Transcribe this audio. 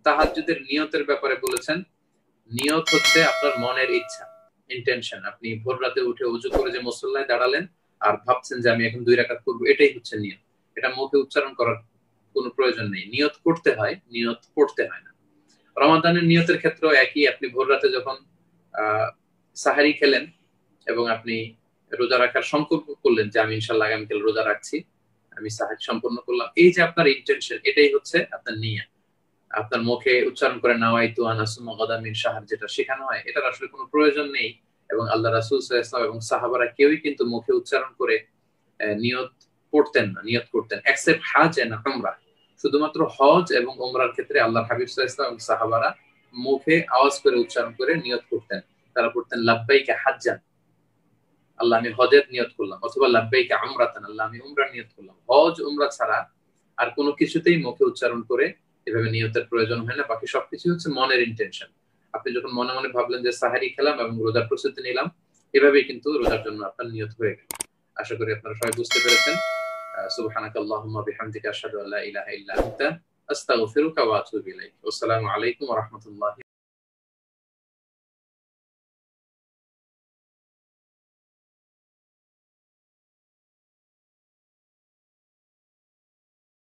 তাহাজ্জুদের নিয়তের ব্যাপারে বলেছেন, নিয়ত হচ্ছে আপনার মনের ইচ্ছা, ইন্টেনশন। আপনি ভোর রাতে উঠে ওযু করে যে মুসল্লায় দাঁড়ালেন আর ভাবছেন যে আমি এখন 2 রাকাত করব, এটাই হচ্ছে নিয়ত। এটা মুখে উচ্চারণ করার কোনো প্রয়োজন নেই। নিয়ত করতে হয়, নিয়ত পড়তে হয় না। রমাদানের নিয়তের ক্ষেত্রেও একই। আপনি ভোর রাতে যখন সাহারি খেলেন এবং আপনি রোজা রাখার সংকল্প করলেন যে আমি ইনশাআল্লাহ আগামীকাল রোজা রাখছি, আমি সাহারি সম্পন্ন করলাম, এই যে আপনার ইন্টেনশন, এটাই হচ্ছে আপনার নিয়ত। আপনার মুখে উচ্চারণ করে নাওয়াইতু আন আസുমা গাদাম মিন শাহর যেটা শেখানো হয়, এটার আসলে কোনো প্রয়োজন নেই। এবং আল্লাহ রাসূল সাল্লাল্লাহু আলাইহি ওয়াসাল্লাম এবং সাহাবারা কেউই কিন্তু মুখে উচ্চারণ করে নিয়ত পড়তেন না, নিয়ত করতেন, এক্সেপ্ট হাজ এন্ড উমরা। শুধুমাত্র হজ এবং উমরার ক্ষেত্রে আল্লাহর হাবিব সাল্লাল্লাহু আলাইহি ওয়াসাল্লাম এবং সাহাবারা মুখে আওয়াজ করে উচ্চারণ করে নিয়ত করতেন। তারা পড়তেন লাব্বাইকা হাজ্জান, আল্লাহ আমি হজের নিয়ত করলাম, অথবা লাব্বাইকা উমরাতান, আল্লাহ আমি উমরার নিয়ত করলাম। হজ উমরা ছাড়া আর কোনো কিছুতেই মুখে উচ্চারণ করে এভাবে নিয়তের প্রয়োজন হয় না। বাকি সবকিছু হচ্ছে মনের ইন্টেনশন। আপনি যখন মনে মনে ভাবলেন যে সাহারি খেলাম এবং রোজার প্রস্তুতি নিলাম, এভাবেই কিন্তু রোজার জন্য আপনার নিয়ত হয়ে গেল। আশা করি আপনারা সবাই বুঝতে পেরেছেন। সুবহানাকাল্লাহুম্মা বিহামদিকা আশহাদু আল্লা ইলাহা ইল্লা আনতা আস্তাগফিরুকা ওয়া আতুবু ইলাইক। আসসালামু আলাইকুম ওয়া রাহমাতুল্লাহি